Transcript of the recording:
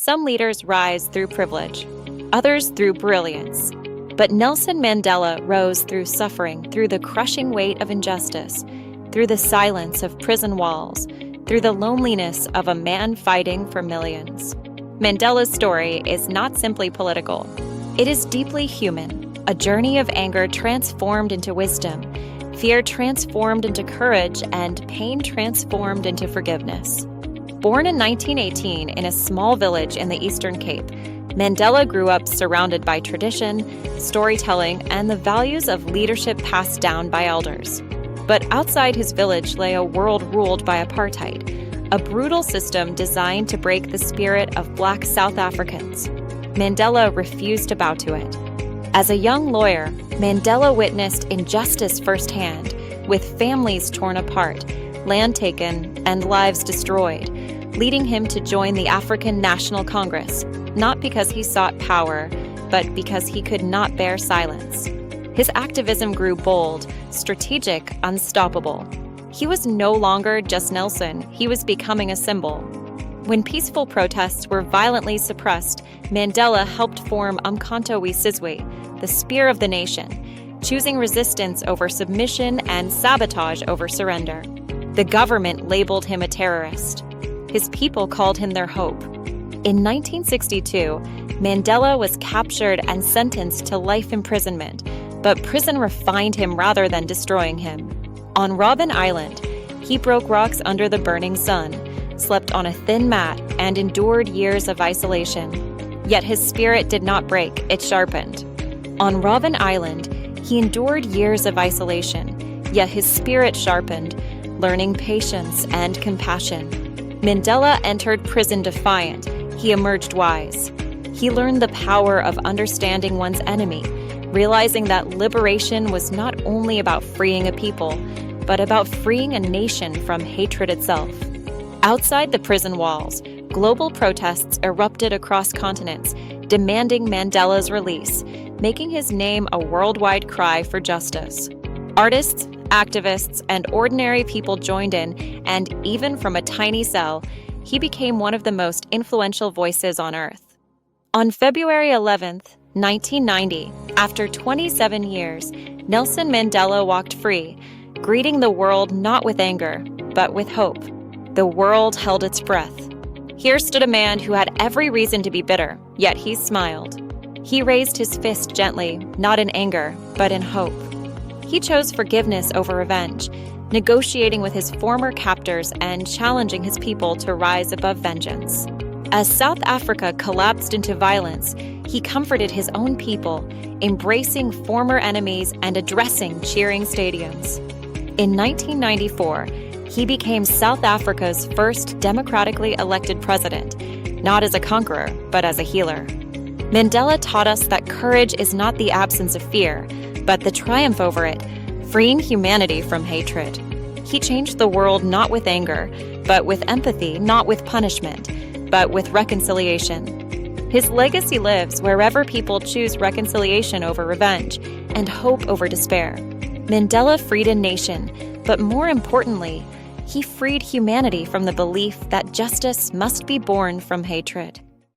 Some leaders rise through privilege, others through brilliance. But Nelson Mandela rose through suffering, through the crushing weight of injustice, through the silence of prison walls, through the loneliness of a man fighting for millions. Mandela's story is not simply political. It is deeply human, a journey of anger transformed into wisdom, fear transformed into courage, and pain transformed into forgiveness. Born in 1918 in a small village in the Eastern Cape, Mandela grew up surrounded by tradition, storytelling, and the values of leadership passed down by elders. But outside his village lay a world ruled by apartheid, a brutal system designed to break the spirit of Black South Africans. Mandela refused to bow to it. As a young lawyer, Mandela witnessed injustice firsthand, with families torn apart, land taken, and lives destroyed, leading him to join the African National Congress, not because he sought power, but because he could not bear silence. His activism grew bold, strategic, unstoppable. He was no longer just Nelson, he was becoming a symbol. When peaceful protests were violently suppressed, Mandela helped form Umkhonto we Sizwe, the spear of the nation, choosing resistance over submission and sabotage over surrender. The government labeled him a terrorist. His people called him their hope. In 1962, Mandela was captured and sentenced to life imprisonment, but prison refined him rather than destroying him. On Robben Island, he broke rocks under the burning sun, slept on a thin mat, and endured years of isolation. Yet his spirit did not break, it sharpened. On Robben Island, he endured years of isolation, yet his spirit sharpened, learning patience and compassion. Mandela entered prison defiant. He emerged wise. He learned the power of understanding one's enemy, realizing that liberation was not only about freeing a people, but about freeing a nation from hatred itself. Outside the prison walls, global protests erupted across continents, demanding Mandela's release, making his name a worldwide cry for justice. Artists, activists, and ordinary people joined in, and even from a tiny cell, he became one of the most influential voices on Earth. On February 11th, 1990, after 27 years, Nelson Mandela walked free, greeting the world not with anger, but with hope. The world held its breath. Here stood a man who had every reason to be bitter, yet he smiled. He raised his fist gently, not in anger, but in hope. He chose forgiveness over revenge, negotiating with his former captors and challenging his people to rise above vengeance. As South Africa collapsed into violence, he comforted his own people, embracing former enemies and addressing cheering stadiums. In 1994, he became South Africa's first democratically elected president, not as a conqueror, but as a healer. Mandela taught us that courage is not the absence of fear, but the triumph over it, freeing humanity from hatred. He changed the world not with anger, but with empathy, not with punishment, but with reconciliation. His legacy lives wherever people choose reconciliation over revenge and hope over despair. Mandela freed a nation, but more importantly, he freed humanity from the belief that justice must be born from hatred.